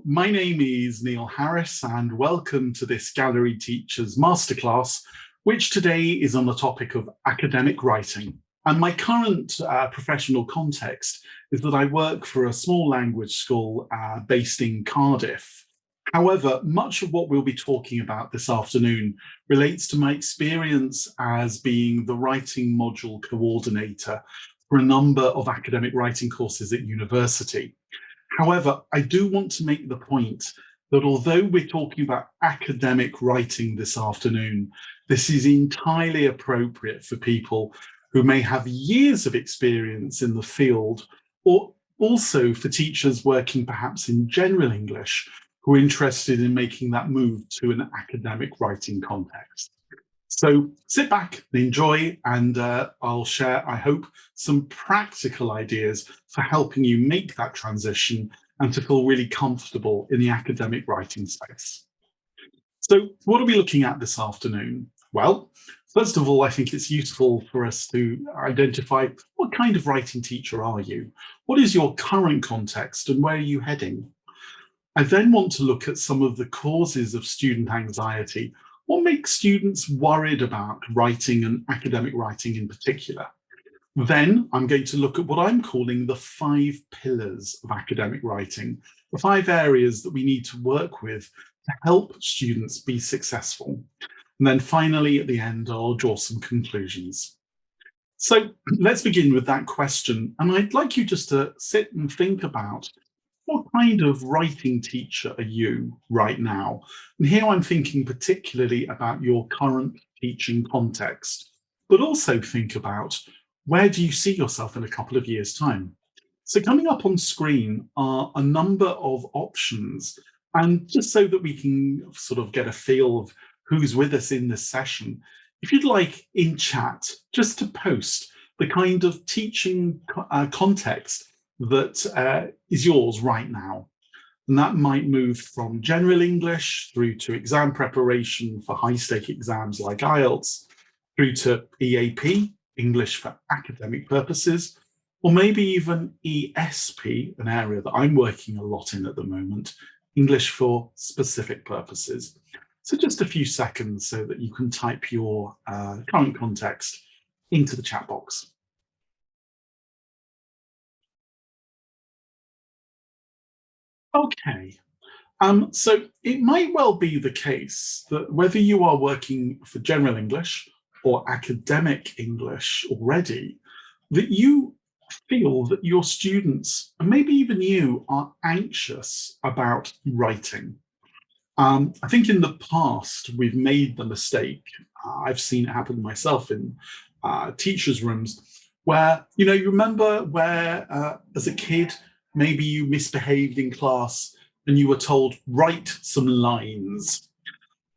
my name is Neil Harris and welcome to this Gallery Teachers Masterclass, which today is on the topic of academic writing. And my current professional context is that I work for a small language school based in Cardiff. However, much of what we'll be talking about this afternoon relates to my experience as being the writing module coordinator for a number of academic writing courses at university. However, I do want to make the point that although we're talking about academic writing this afternoon, this is entirely appropriate for people who may have years of experience in the field, or also for teachers working perhaps in general English who are interested in making that move to an academic writing context. So sit back and enjoy, and I'll share, I hope, some practical ideas for helping you make that transition and to feel really comfortable in the academic writing space. So what are we looking at this afternoon? Well, first of all, I think it's useful for us to identify what kind of writing teacher are you? What is your current context and where are you heading? I then want to look at some of the causes of student anxiety. What makes students worried about writing and academic writing in particular? Then I'm going to look at what I'm calling the 5 pillars of academic writing, the 5 areas that we need to work with to help students be successful. And then finally, at the end, I'll draw some conclusions. So let's begin with that question. And I'd like you just to sit and think about what kind of writing teacher are you right now? And here I'm thinking particularly about your current teaching context, but also think about where do you see yourself in a couple of years' time? So coming up on screen are a number of options. And just so that we can sort of get a feel of who's with us in this session, if you'd like in chat, just to post the kind of teaching context that is yours right now. And that might move from general English through to exam preparation for high-stake exams like IELTS, through to EAP, English for academic purposes, or maybe even ESP, an area that I'm working a lot in at the moment, English for specific purposes. So just a few seconds so that you can type your current context into the chat box. Okay, so it might well be the case that whether you are working for general English or academic English already, that you feel that your students, and maybe even you, are anxious about writing. I think in the past, we've made the mistake, I've seen it happen myself in teachers' rooms, where, you remember where as a kid, maybe you misbehaved in class and you were told, write some lines.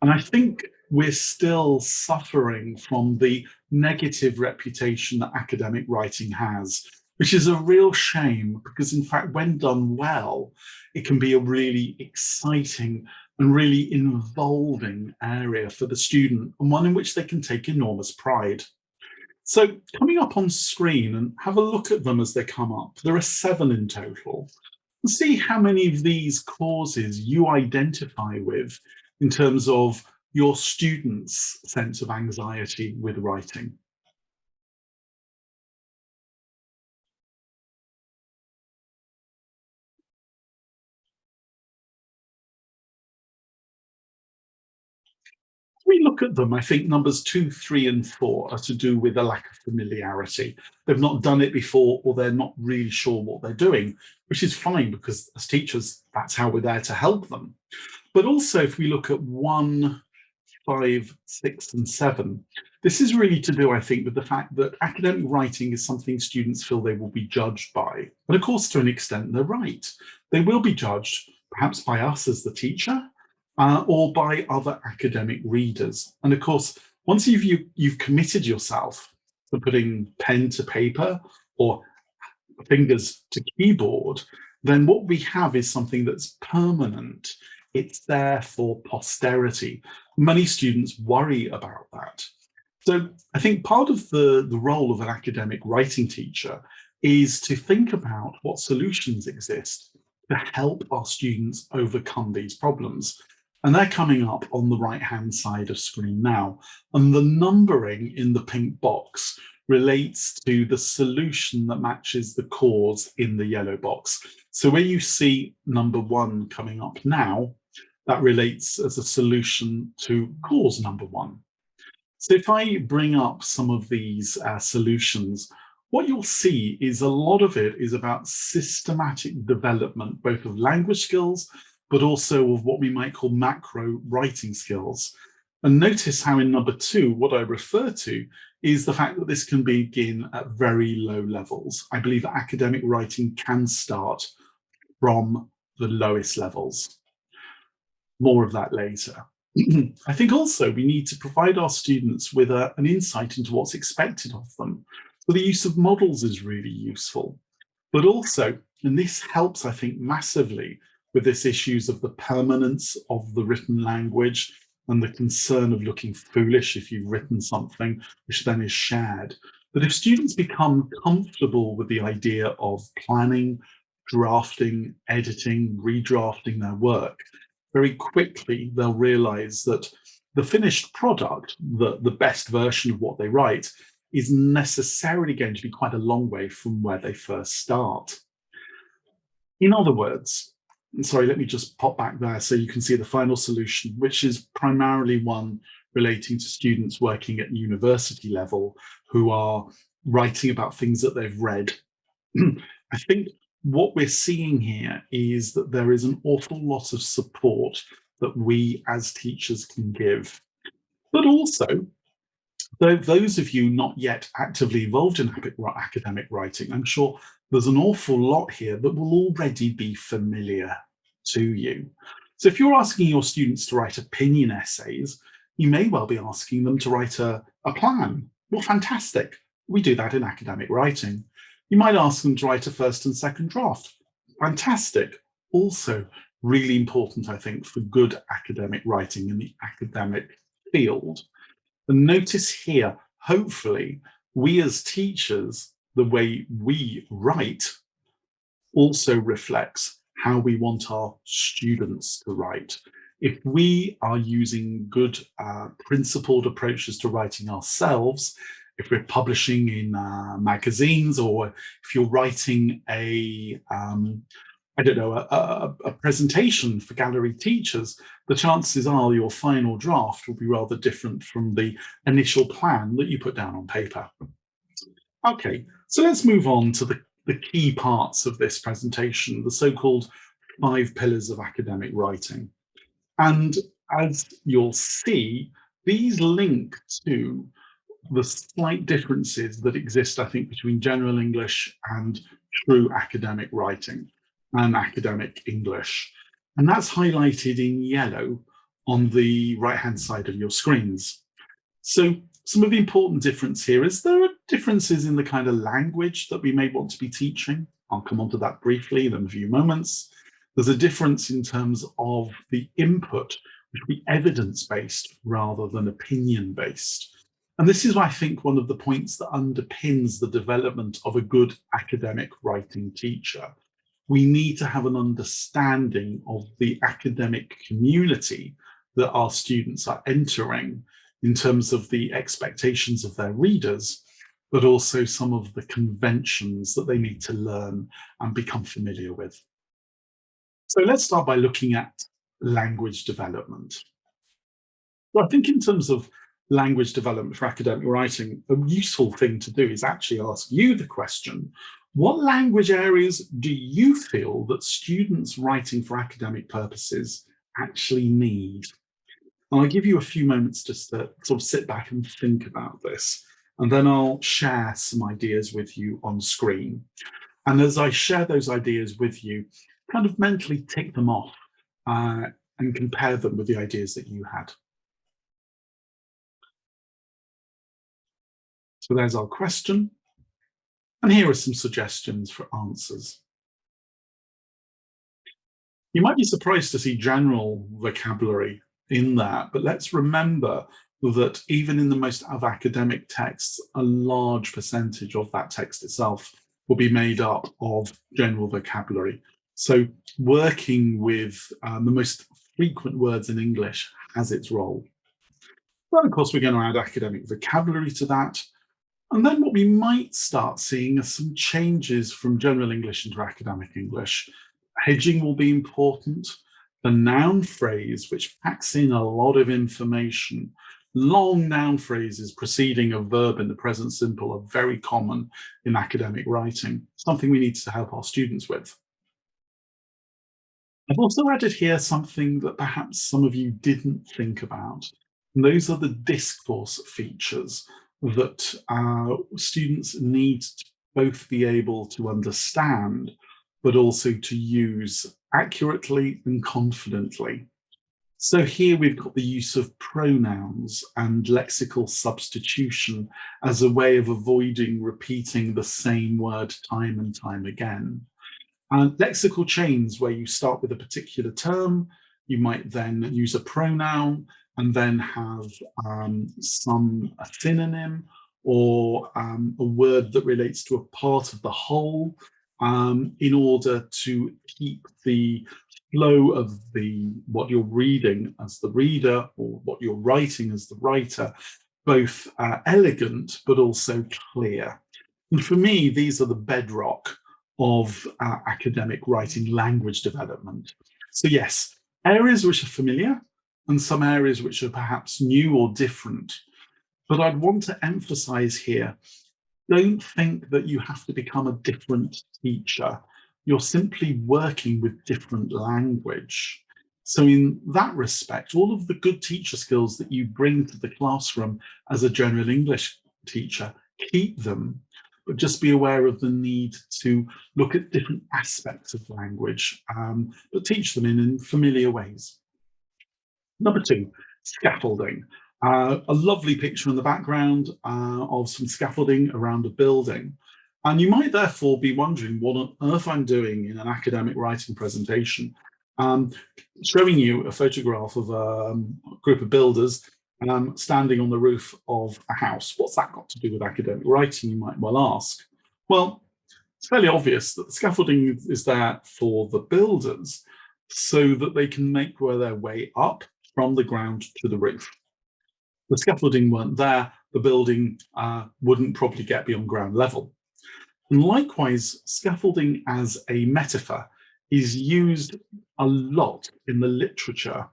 And I think we're still suffering from the negative reputation that academic writing has, which is a real shame because, in fact, when done well, it can be a really exciting and really involving area for the student, and one in which they can take enormous pride. So coming up on screen, and have a look at them as they come up. There are 7 in total. And see how many of these causes you identify with in terms of your students' sense of anxiety with writing. We look at them, I think numbers 2, 3, and 4 are to do with a lack of familiarity. They've not done it before, or they're not really sure what they're doing, which is fine because as teachers, that's how we're there to help them. But also if we look at 1, 5, 6, and 7, this is really to do, I think, with the fact that academic writing is something students feel they will be judged by. And of course, to an extent, they're right. They will be judged, perhaps by us as the teacher, or by other academic readers. And of course, once you've committed yourself to putting pen to paper or fingers to keyboard, then what we have is something that's permanent. It's there for posterity. Many students worry about that. So I think part of the role of an academic writing teacher is to think about what solutions exist to help our students overcome these problems. And they're coming up on the right-hand side of screen now. And the numbering in the pink box relates to the solution that matches the cause in the yellow box. So where you see number 1 coming up now, that relates as a solution to cause number 1. So if I bring up some of these solutions, what you'll see is a lot of it is about systematic development, both of language skills, but also of what we might call macro writing skills. And notice how in number 2, what I refer to is the fact that this can begin at very low levels. I believe that academic writing can start from the lowest levels. More of that later. I think also we need to provide our students with an insight into what's expected of them. So the use of models is really useful, but also, and this helps, I think, massively with this issues of the permanence of the written language and the concern of looking foolish if you've written something which then is shared. But if students become comfortable with the idea of planning, drafting, editing, redrafting their work, very quickly they'll realize that the finished product, the best version of what they write, is necessarily going to be quite a long way from where they first start. In other words, sorry, let me just pop back there so you can see the final solution, which is primarily one relating to students working at university level who are writing about things that they've read. I think what we're seeing here is that there is an awful lot of support that we as teachers can give. But also, though those of you not yet actively involved in academic writing, I'm sure there's an awful lot here that will already be familiar to you. So if you're asking your students to write opinion essays, you may well be asking them to write a plan. Well, fantastic. We do that in academic writing. You might ask them to write a first and second draft. Fantastic. Also really important, I think, for good academic writing in the academic field. And notice here, hopefully, we as teachers, the way we write also reflects how we want our students to write. If we are using good principled approaches to writing ourselves, if we're publishing in magazines, or if you're writing a presentation for gallery teachers, the chances are your final draft will be rather different from the initial plan that you put down on paper. Okay, so let's move on to the key parts of this presentation, the so-called 5 pillars of academic writing. And as you'll see, these link to the slight differences that exist, I think, between general English and true academic writing and academic English. And that's highlighted in yellow on the right-hand side of your screens. So some of the important difference here is there are differences in the kind of language that we may want to be teaching. I'll come on to that briefly in a few moments. There's a difference in terms of the input, which will be evidence-based rather than opinion-based. And this is, I think, one of the points that underpins the development of a good academic writing teacher. We need to have an understanding of the academic community that our students are entering in terms of the expectations of their readers, but also some of the conventions that they need to learn and become familiar with. So let's start by looking at language development. Well, I think in terms of language development for academic writing, a useful thing to do is actually ask you the question, what language areas do you feel that students writing for academic purposes actually need? And I'll give you a few moments just to sort of sit back and think about this, and then I'll share some ideas with you on screen. And as I share those ideas with you, kind of mentally tick them off and compare them with the ideas that you had. So there's our question. And here are some suggestions for answers. You might be surprised to see general vocabulary in that, but let's remember that even in the most of academic texts, a large percentage of that text itself will be made up of general vocabulary. So working with the most frequent words in English has its role. But of course, we're going to add academic vocabulary to that. And then what we might start seeing are some changes from general English into academic English. Hedging will be important. The noun phrase, which packs in a lot of information. Long noun phrases preceding a verb in the present simple are very common in academic writing, something we need to help our students with. I've also added here something that perhaps some of you didn't think about. And those are the discourse features that students need to both be able to understand, but also to use accurately and confidently. So here we've got the use of pronouns and lexical substitution as a way of avoiding repeating the same word time and time again. And lexical chains where you start with a particular term, you might then use a pronoun and then have a synonym or a word that relates to a part of the whole in order to keep the flow of what you're reading as the reader or what you're writing as the writer, both elegant but also clear. And for me, these are the bedrock of academic writing language development. So yes, areas which are familiar and some areas which are perhaps new or different. But I'd want to emphasize here, don't think that you have to become a different teacher. You're simply working with different language. So in that respect, all of the good teacher skills that you bring to the classroom as a general English teacher, keep them, but just be aware of the need to look at different aspects of language, but teach them in familiar ways. Number two, scaffolding. A lovely picture in the background of some scaffolding around a building. And you might therefore be wondering what on earth I'm doing in an academic writing presentation, showing you a photograph of a group of builders standing on the roof of a house. What's that got to do with academic writing, you might well ask? Well, it's fairly obvious that the scaffolding is there for the builders so that they can make their way up from the ground to the roof. The scaffolding weren't there, the building wouldn't probably get beyond ground level. And likewise, scaffolding as a metaphor is used a lot in the literature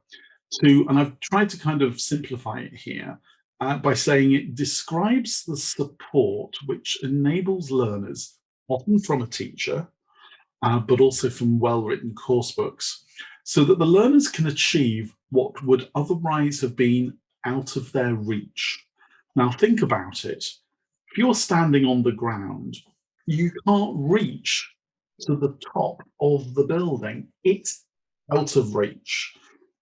and I've tried to kind of simplify it here by saying it describes the support which enables learners, often from a teacher, but also from well-written course books, so that the learners can achieve what would otherwise have been out of their reach. Now think about it. If you're standing on the ground, you can't reach to the top of the building. It's out of reach.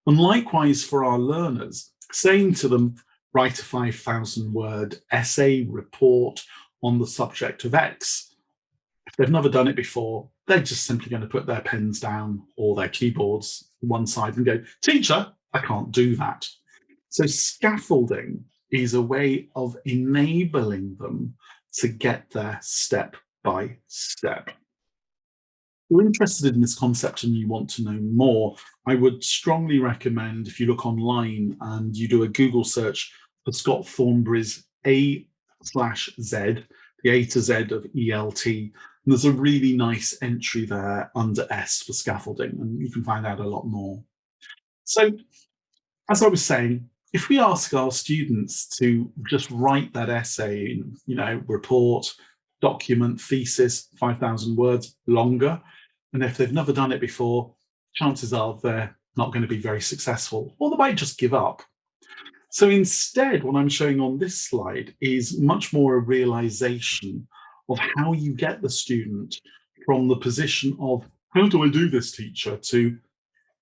And likewise for our learners, saying to them, write a 5,000-word essay report on the subject of X. If they've never done it before, they're just simply going to put their pens down or their keyboards to one side and go, teacher, I can't do that. So scaffolding is a way of enabling them to get there step by step. If you're interested in this concept and you want to know more, I would strongly recommend if you look online and you do a Google search for Scott Thornberry's A/Z, the A to Z of ELT. And there's a really nice entry there under S for scaffolding, and you can find out a lot more. So, as I was saying, if we ask our students to just write that essay, report, document, thesis, 5,000 words longer, and if they've never done it before, chances are they're not going to be very successful, or they might just give up. So instead, what I'm showing on this slide is much more a realization of how you get the student from the position of, how do I do this, teacher, to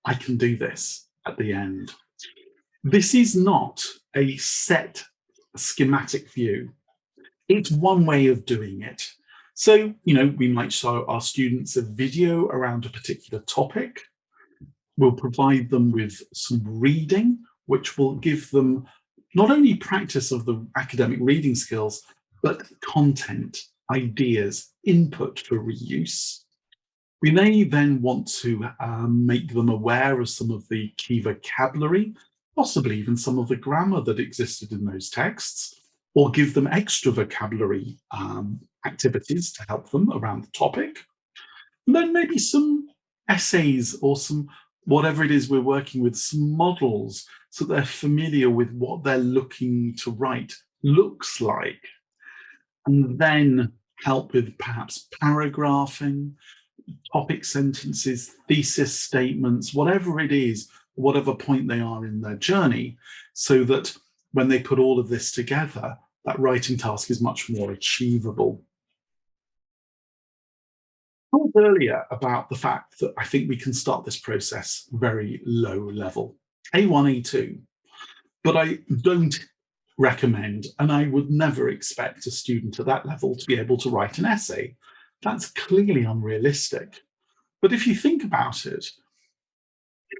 I can do this at the end. This is not a set schematic view. It's one way of doing it. So, we might show our students a video around a particular topic. We'll provide them with some reading, which will give them not only practice of the academic reading skills, but content, ideas, input for reuse. We may then want to make them aware of some of the key vocabulary, possibly even some of the grammar that existed in those texts, or give them extra vocabulary activities to help them around the topic. And then maybe some essays or some whatever it is we're working with, some models, so they're familiar with what they're looking to write looks like. And then help with perhaps paragraphing, topic sentences, thesis statements, whatever it is, whatever point they are in their journey, so that when they put all of this together, that writing task is much more achievable. I talked earlier about the fact that I think we can start this process very low level, A1, A2, but I don't recommend, and I would never expect a student at that level to be able to write an essay. That's clearly unrealistic. But if you think about it,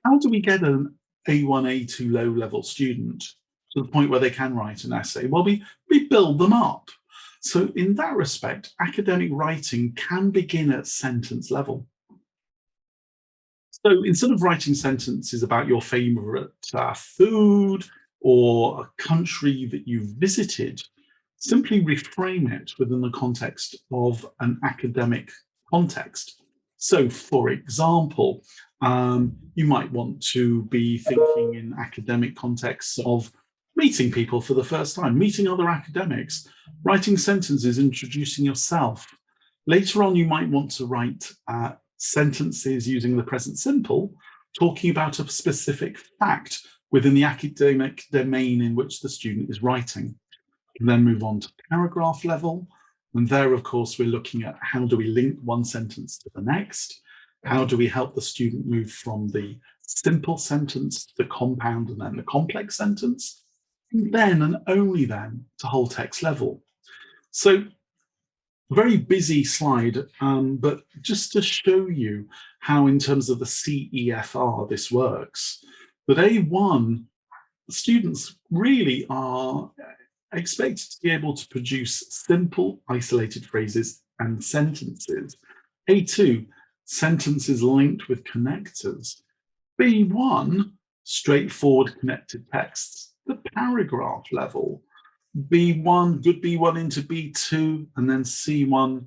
how do we get an A1, A2 low level student to the point where they can write an essay? Well, we build them up. So in that respect, academic writing can begin at sentence level. So instead of writing sentences about your favorite food or a country that you've visited, simply reframe it within the context of an academic context. So, for example, you might want to be thinking in academic contexts of meeting people for the first time, meeting other academics, writing sentences, introducing yourself. Later on, you might want to write sentences using the present simple, talking about a specific fact within the academic domain in which the student is writing. And then move on to paragraph level. And there, of course, we're looking at how do we link one sentence to the next? How do we help the student move from the simple sentence to the compound and then the complex sentence? And then, and only then, to whole text level. So, very busy slide, but just to show you how, in terms of the CEFR, this works. But A1, students really are expected to be able to produce simple, isolated phrases and sentences. A2, sentences linked with connectors. B1, straightforward connected texts. The paragraph level. B1, good B1 into B2, and then C1,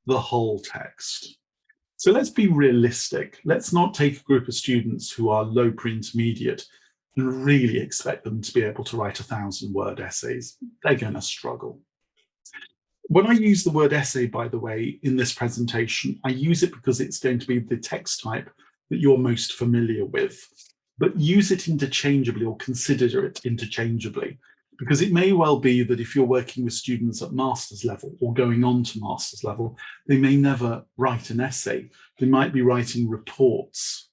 the whole text. So let's be realistic. Let's not take a group of students who are low pre-intermediate and really expect them to be able to write 1,000-word essays. They're going to struggle. When I use the word essay, by the way, in this presentation, I use it because it's going to be the text type that you're most familiar with. But use it interchangeably or consider it interchangeably, because it may well be that if you're working with students at master's level or going on to master's level, they may never write an essay. They might be writing reports.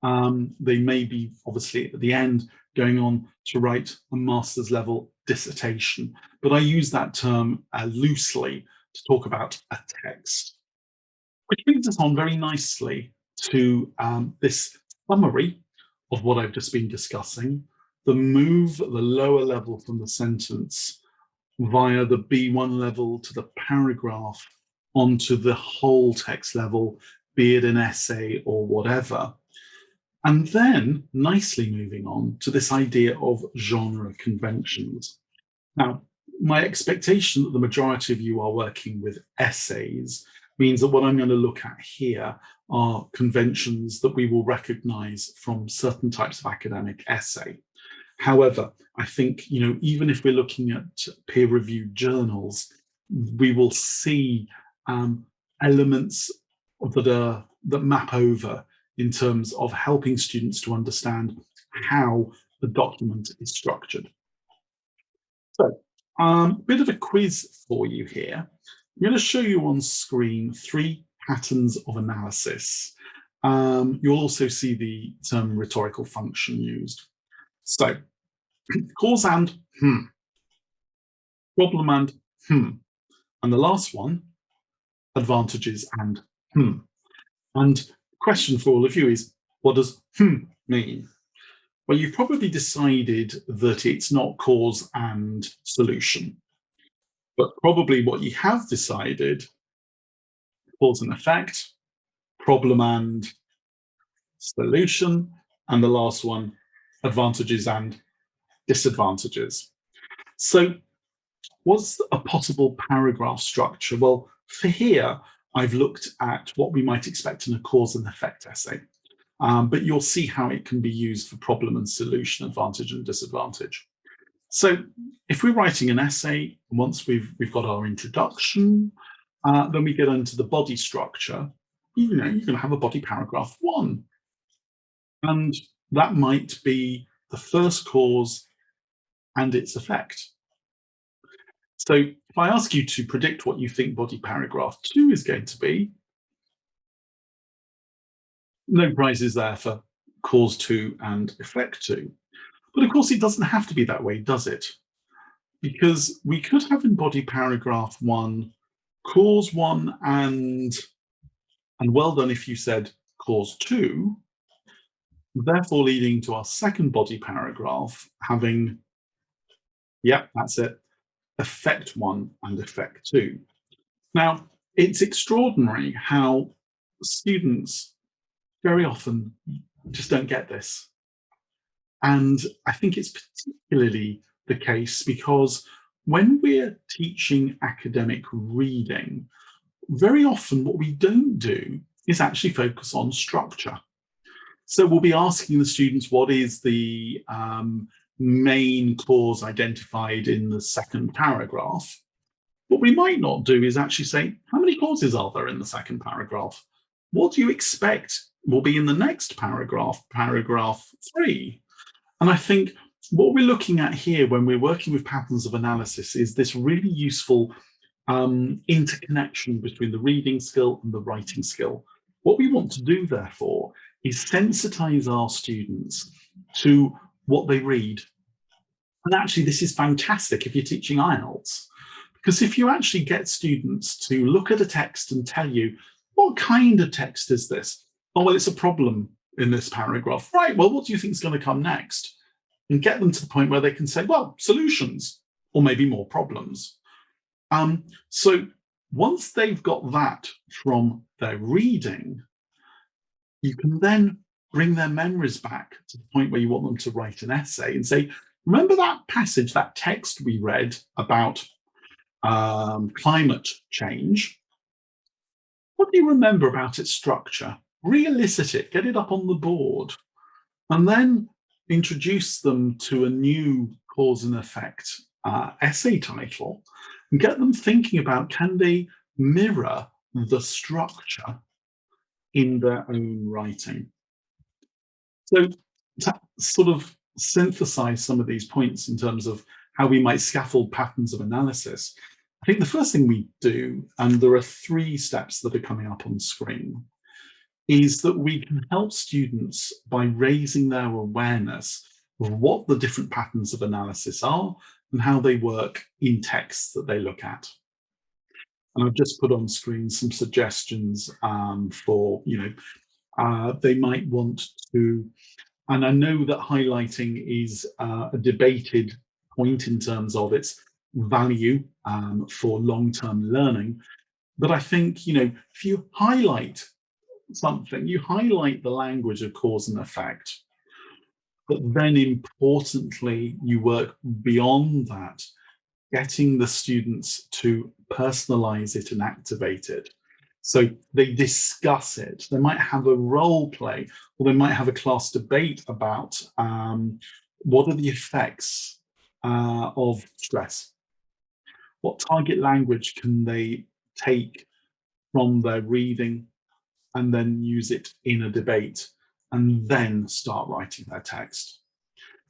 They may be, obviously, at the end, going on to write a master's level dissertation. But I use that term loosely to talk about a text. Which brings us on very nicely to this summary of what I've just been discussing, the move at the lower level from the sentence via the B1 level to the paragraph onto the whole text level, be it an essay or whatever. And then nicely moving on to this idea of genre conventions. Now, my expectation that the majority of you are working with essays means that what I'm going to look at here are conventions that we will recognize from certain types of academic essay. However, I think, even if we're looking at peer-reviewed journals, we will see elements that map over in terms of helping students to understand how the document is structured. So, a bit of a quiz for you here. I'm going to show you on screen 3 patterns of analysis. You'll also see the term rhetorical function used. So, cause and problem and and the last one, advantages and And the question for all of you is, what does mean? Well, you've probably decided that it's not cause and solution, but probably what you have decided, cause and effect, problem and solution, and the last one, advantages and disadvantages. So what's a possible paragraph structure? Well, for here, I've looked at what we might expect in a cause and effect essay, but you'll see how it can be used for problem and solution, advantage and disadvantage. So if we're writing an essay, once we've got our introduction, then we get into the body structure. You're going to have a body paragraph 1. And that might be the first cause and its effect. So if I ask you to predict what you think body paragraph 2 is going to be, no prizes there for cause 2 and effect 2. But of course, it doesn't have to be that way, does it? Because we could have in body paragraph 1, cause 1 and well done if you said cause 2, therefore leading to our second body paragraph having, yep, that's it, effect 1 and effect 2. Now, it's extraordinary how students very often just don't get this. And I think it's particularly the case because when we're teaching academic reading, very often what we don't do is actually focus on structure. So we'll be asking the students, what is the main cause identified in the second paragraph? What we might not do is actually say, how many causes are there in the second paragraph? What do you expect will be in the next paragraph, paragraph 3? And I think what we're looking at here when we're working with patterns of analysis is this really useful interconnection between the reading skill and the writing skill. What we want to do, therefore, is sensitize our students to what they read. And actually, this is fantastic if you're teaching IELTS, because if you actually get students to look at a text and tell you, what kind of text is this? Oh, well, it's a problem in this paragraph. Right, well, what do you think is going to come next? And get them to the point where they can say, well, solutions, or maybe more problems. So once they've got that from their reading, you can then bring their memories back to the point where you want them to write an essay and say, remember that passage, that text we read about climate change? What do you remember about its structure? Re-elicit it, get it up on the board, and then introduce them to a new cause and effect essay title and get them thinking about, can they mirror the structure in their own writing? So to sort of synthesize some of these points in terms of how we might scaffold patterns of analysis, I think the first thing we do, and there are 3 steps that are coming up on screen, is that we can help students by raising their awareness of what the different patterns of analysis are and how they work in texts that they look at. And I've just put on screen some suggestions for, they might want to, and I know that highlighting is a debated point in terms of its value for long-term learning. But I think, if you highlight something, you highlight the language of cause and effect, but then importantly, you work beyond that, getting the students to personalize it and activate it. So they discuss it. They might have a role play, or they might have a class debate about what are the effects of stress? What target language can they take from their reading and then use it in a debate and then start writing their text?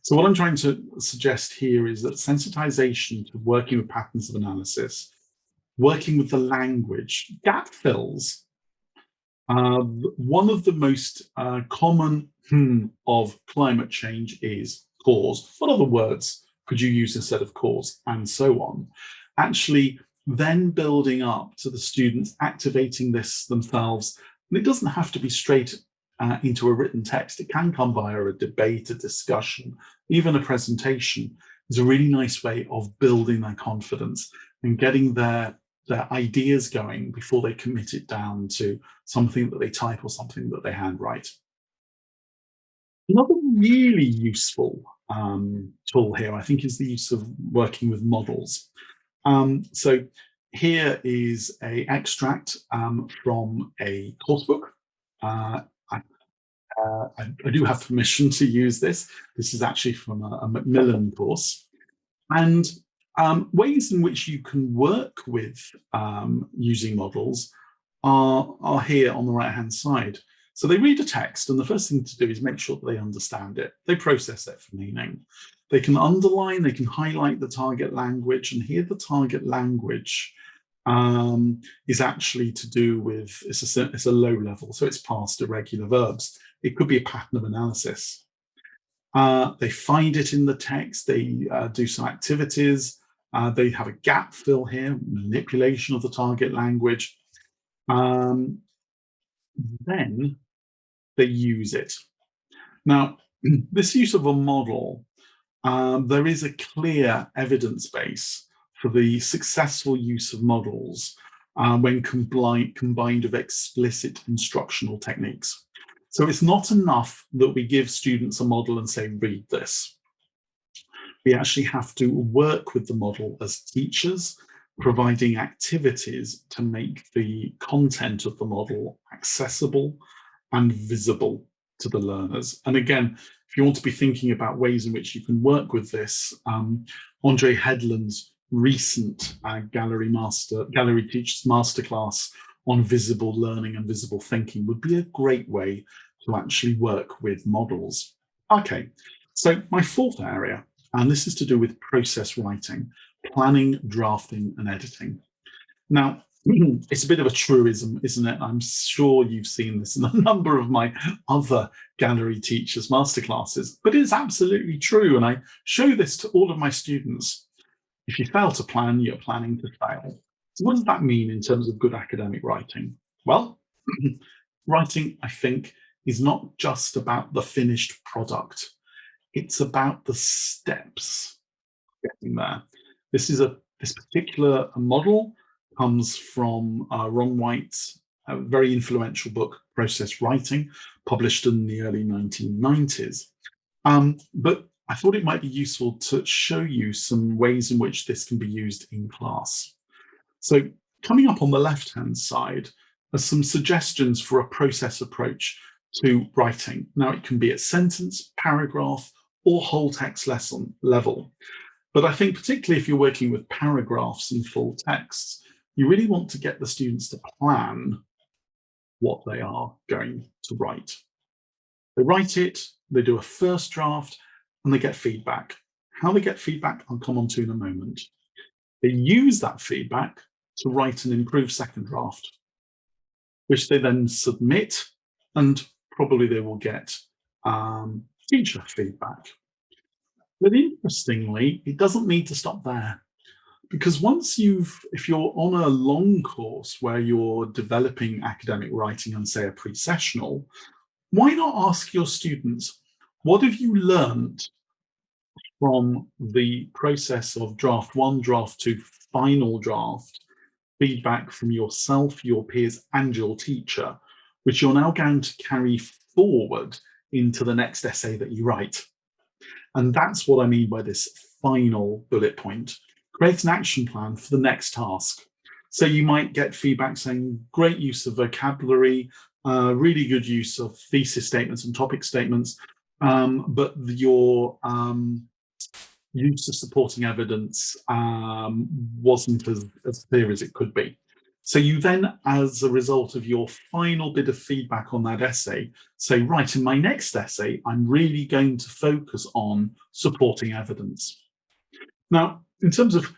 So what I'm trying to suggest here is that sensitization to working with patterns of analysis, working with the language, gap fills. One of the most common of climate change is cause. What other words could you use instead of cause, and so on? Actually, then building up to the students activating this themselves. And it doesn't have to be straight into a written text. It can come via a debate, a discussion, even a presentation. Is a really nice way of building their confidence and getting their their ideas going before they commit it down to something that they type or something that they handwrite. Another really useful tool here, I think, is the use of working with models. So here is an extract from a coursebook. I do have permission to use this. This is actually from a Macmillan course. And ways in which you can work with using models are here on the right-hand side. So they read a text, and the first thing to do is make sure that they understand it. They process it for meaning. They can underline, they can highlight the target language, and here the target language is actually to do with, it's a low level, so it's past irregular verbs. It could be a pattern of analysis. They find it in the text, they do some activities, they have a gap fill here, manipulation of the target language. Then they use it. Now, this use of a model, there is a clear evidence base for the successful use of models when combined with explicit instructional techniques. So it's not enough that we give students a model and say, read this. We actually have to work with the model as teachers, providing activities to make the content of the model accessible and visible to the learners. And again, if you want to be thinking about ways in which you can work with this, Andre Headland's recent Gallery Teachers Masterclass on visible learning and visible thinking would be a great way to actually work with models. Okay, so my fourth area, and this is to do with process writing, planning, drafting, and editing. Now, it's a bit of a truism, isn't it? I'm sure you've seen this in a number of my other Gallery Teachers Masterclasses, but it's absolutely true. And I show this to all of my students. If you fail to plan, you're planning to fail. So what does that mean in terms of good academic writing? Well, writing, I think, is not just about the finished product. It's about the steps getting there. This particular model comes from Ron White's very influential book, Process Writing, published in the early 1990s. But I thought it might be useful to show you some ways in which this can be used in class. So coming up on the left-hand side are some suggestions for a process approach to writing. Now, it can be at sentence, paragraph, or whole text lesson level. But I think particularly if you're working with paragraphs and full texts, you really want to get the students to plan what they are going to write. They write it, they do a first draft, and they get feedback. How they get feedback, I'll come on to in a moment. They use that feedback to write an improved second draft, which they then submit, and probably they will get teacher feedback. But interestingly, it doesn't need to stop there, because if you're on a long course where you're developing academic writing and say a pre-sessional, why not ask your students, what have you learned from the process of draft one, draft two, final draft, feedback from yourself, your peers, and your teacher, which you're now going to carry forward into the next essay that you write. And that's what I mean by this final bullet point. Create an action plan for the next task. So you might get feedback saying, great use of vocabulary, really good use of thesis statements and topic statements, but your use of supporting evidence wasn't as clear as it could be. So you then, as a result of your final bit of feedback on that essay, say, right, in my next essay, I'm really going to focus on supporting evidence. Now, in terms of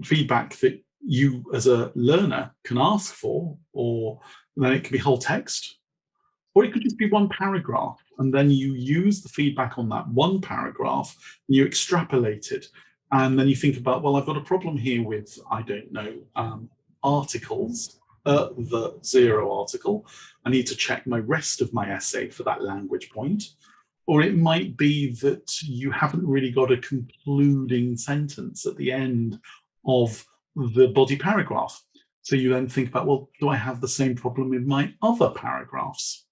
feedback that you as a learner can ask for, or then it can be whole text, or it could just be one paragraph, and then you use the feedback on that one paragraph and you extrapolate it. And then you think about, well, I've got a problem here with, I don't know, articles, the zero article. I need to check my rest of my essay for that language point. Or it might be that you haven't really got a concluding sentence at the end of the body paragraph. So you then think about, well, do I have the same problem in my other paragraphs?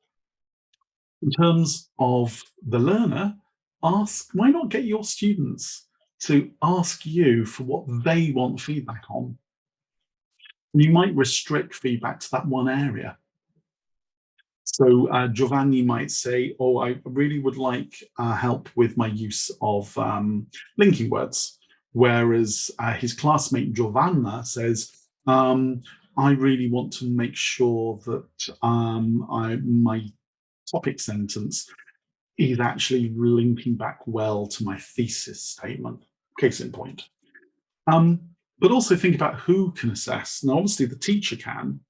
In terms of the learner, why not get your students to ask you for what they want feedback on? And you might restrict feedback to that one area. So Giovanni might say, oh, I really would like help with my use of linking words. Whereas his classmate Giovanna says, I really want to make sure that my topic sentence is actually linking back well to my thesis statement, case in point. But also think about who can assess. Now, obviously the teacher can,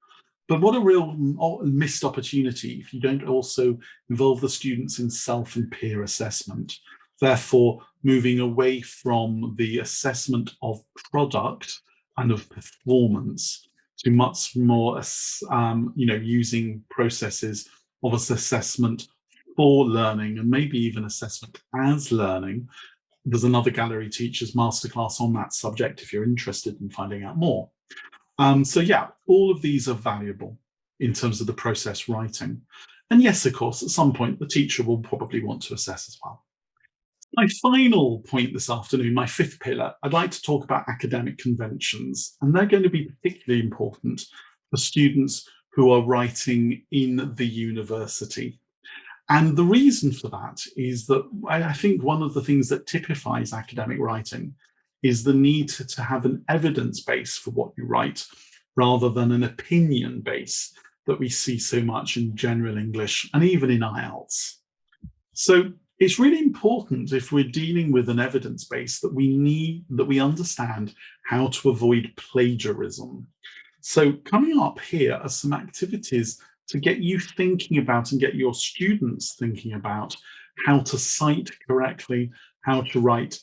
but what a real missed opportunity if you don't also involve the students in self and peer assessment, therefore moving away from the assessment of product and of performance to much more, using processes of assessment for learning and maybe even assessment as learning. There's another Gallery Teachers Masterclass on that subject if you're interested in finding out more. So yeah, all of these are valuable in terms of the process writing. And yes, of course, at some point, the teacher will probably want to assess as well. My final point this afternoon, my fifth pillar, I'd like to talk about academic conventions, and they're going to be particularly important for students who are writing in the university. And the reason for that is that I think one of the things that typifies academic writing is the need to have an evidence base for what you write rather than an opinion base that we see so much in general English and even in IELTS. So it's really important if we're dealing with an evidence base that we understand how to avoid plagiarism. So coming up here are some activities to get you thinking about and get your students thinking about how to cite correctly, how to write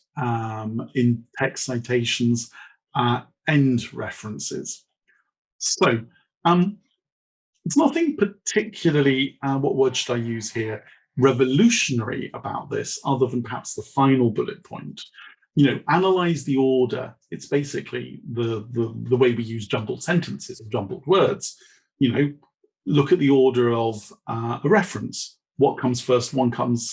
in text citations, end references. So it's nothing particularly, what word should I use here, revolutionary about this, other than perhaps the final bullet point. Analyze the order. It's basically the way we use jumbled sentences or jumbled words. Look at the order of a reference. What comes first, what comes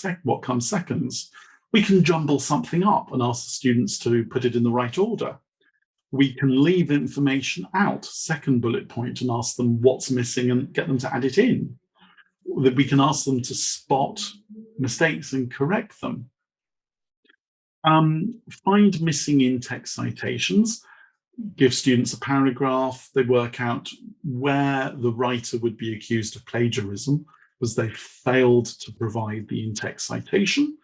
seconds. We can jumble something up and ask the students to put it in the right order. We can leave information out, second bullet point, and ask them what's missing and get them to add it in. We can ask them to spot mistakes and correct them. Find missing in-text citations. Give students a paragraph. They work out where the writer would be accused of plagiarism because they failed to provide the in-text citation,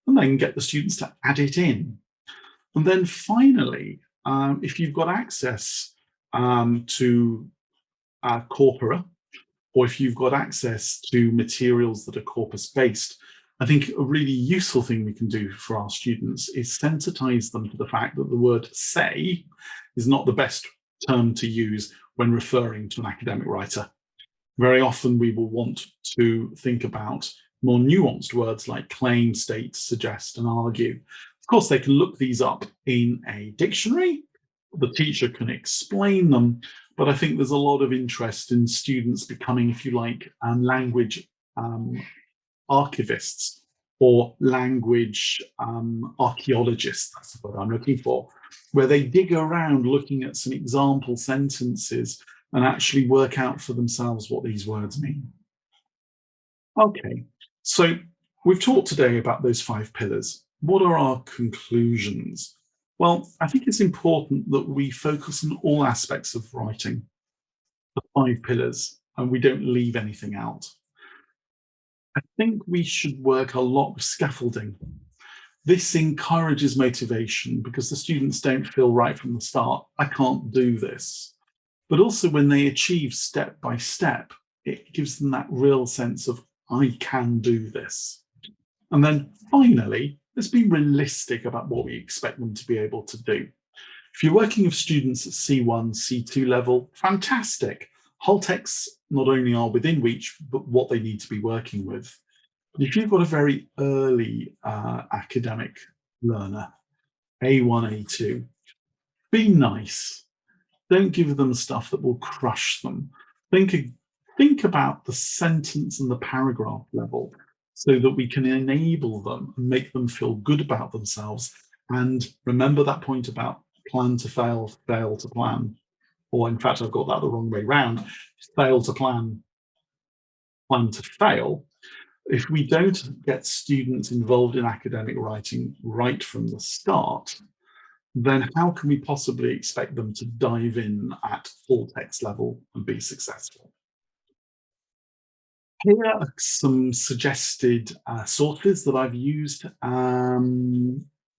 and then get the students to add it in. And then finally, if you've got access to corpora, or if you've got access to materials that are corpus-based, I think a really useful thing we can do for our students is sensitize them to the fact that the word say is not the best term to use when referring to an academic writer. Very often we will want to think about more nuanced words like claim, state, suggest, and argue. Of course, they can look these up in a dictionary. The teacher can explain them, but I think there's a lot of interest in students becoming, if you like, language archivists or language archaeologists, that's what I'm looking for, where they dig around looking at some example sentences and actually work out for themselves what these words mean. Okay, so we've talked today about those 5 pillars. What are our conclusions? Well, I think it's important that we focus on all aspects of writing, the 5 pillars, and we don't leave anything out. I think we should work a lot with scaffolding. This encourages motivation because the students don't feel right from the start, I can't do this. But also when they achieve step by step, it gives them that real sense of, I can do this. And then finally, let's be realistic about what we expect them to be able to do. If you're working with students at C1, C2 level, fantastic. Whole texts not only are within reach, but what they need to be working with. But if you've got a very early academic learner, A1, A2, be nice. Don't give them stuff that will crush them. Think about the sentence and the paragraph level so that we can enable them and make them feel good about themselves. And remember that point about plan to fail, fail to plan. Or in fact, I've got that the wrong way round. Fail to plan, plan to fail. If we don't get students involved in academic writing right from the start, then how can we possibly expect them to dive in at full text level and be successful? Here are some suggested sources that I've used. A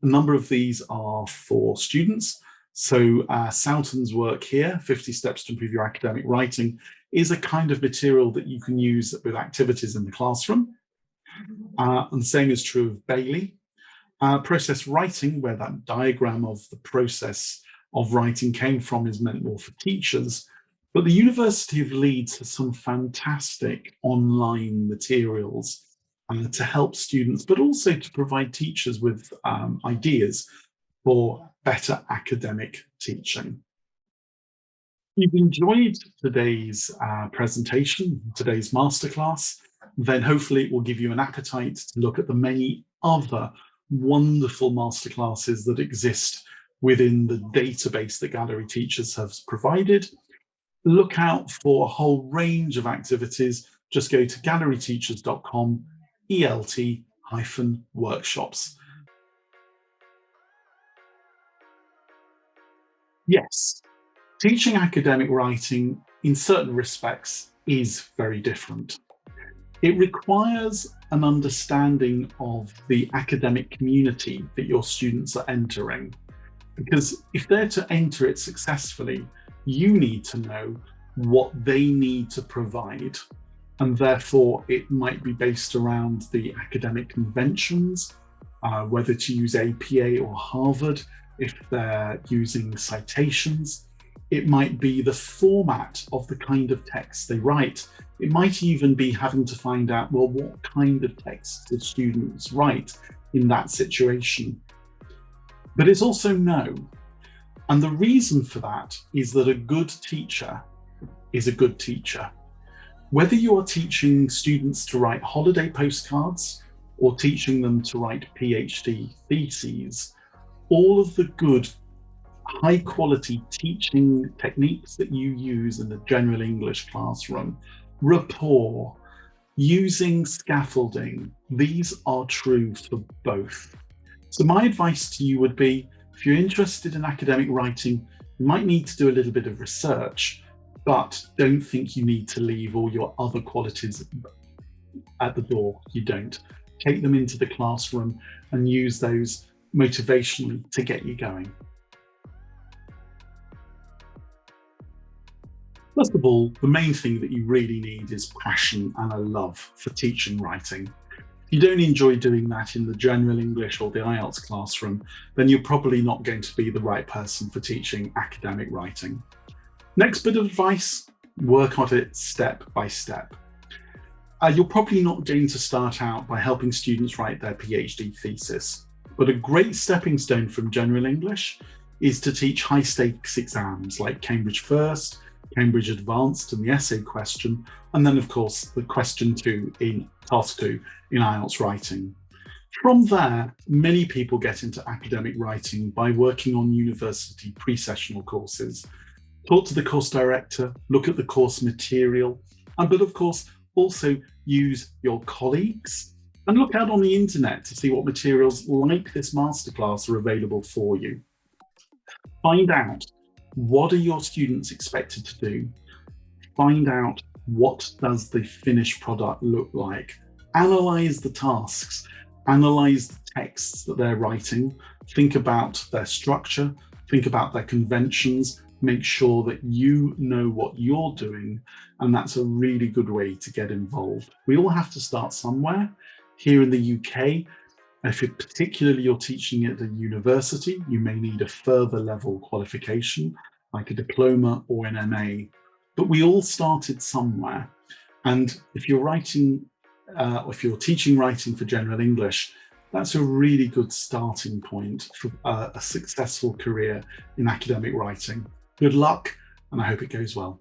number of these are for students. So Soughton's work here, 50 Steps to Improve Your Academic Writing, is a kind of material that you can use with activities in the classroom. And the same is true of Bailey. Process writing, where that diagram of the process of writing came from, is meant more for teachers. But the University of Leeds has some fantastic online materials to help students, but also to provide teachers with ideas for better academic teaching. If you've enjoyed today's presentation, today's masterclass, then hopefully it will give you an appetite to look at the many other wonderful masterclasses that exist within the database that Gallery Teachers have provided. Look out for a whole range of activities. Just go to galleryteachers.com, ELT-workshops. Yes, teaching academic writing in certain respects is very different. It requires an understanding of the academic community that your students are entering, because if they're to enter it successfully, you need to know what they need to provide, and therefore it might be based around the academic conventions, whether to use APA or Harvard if they're using citations. It might be the format of the kind of text they write. It might even be having to find out, well, what kind of text do students write in that situation? But it's also no. And the reason for that is that a good teacher is a good teacher. Whether you are teaching students to write holiday postcards or teaching them to write PhD theses, all of the good, high quality teaching techniques that you use in the general English classroom, rapport, using scaffolding, these are true for both. So my advice to you would be, if you're interested in academic writing, you might need to do a little bit of research, but don't think you need to leave all your other qualities at the door. You don't. Take them into the classroom and use those motivationally to get you going. First of all, the main thing that you really need is passion and a love for teaching writing. If you don't enjoy doing that in the general English or the IELTS classroom, then you're probably not going to be the right person for teaching academic writing. Next bit of advice, work on it step by step. You're probably not going to start out by helping students write their PhD thesis, but a great stepping stone from general English is to teach high stakes exams like Cambridge First, Cambridge Advanced and the essay question, and then of course the question 2 in task 2 in IELTS writing. From there, many people get into academic writing by working on university pre-sessional courses. Talk to the course director, look at the course material, but of course also use your colleagues and look out on the internet to see what materials like this masterclass are available for you. Find out, what are your students expected to do? Find out, what does the finished product look like? Analyze the tasks, analyze the texts that they're writing, think about their structure, think about their conventions, make sure that you know what you're doing, and that's a really good way to get involved. We all have to start somewhere. Here in the UK, if particularly you're teaching at a university, you may need a further level qualification, like a diploma or an MA, but we all started somewhere. And if you're writing, if you're teaching writing for general English, that's a really good starting point for a successful career in academic writing. Good luck, and I hope it goes well.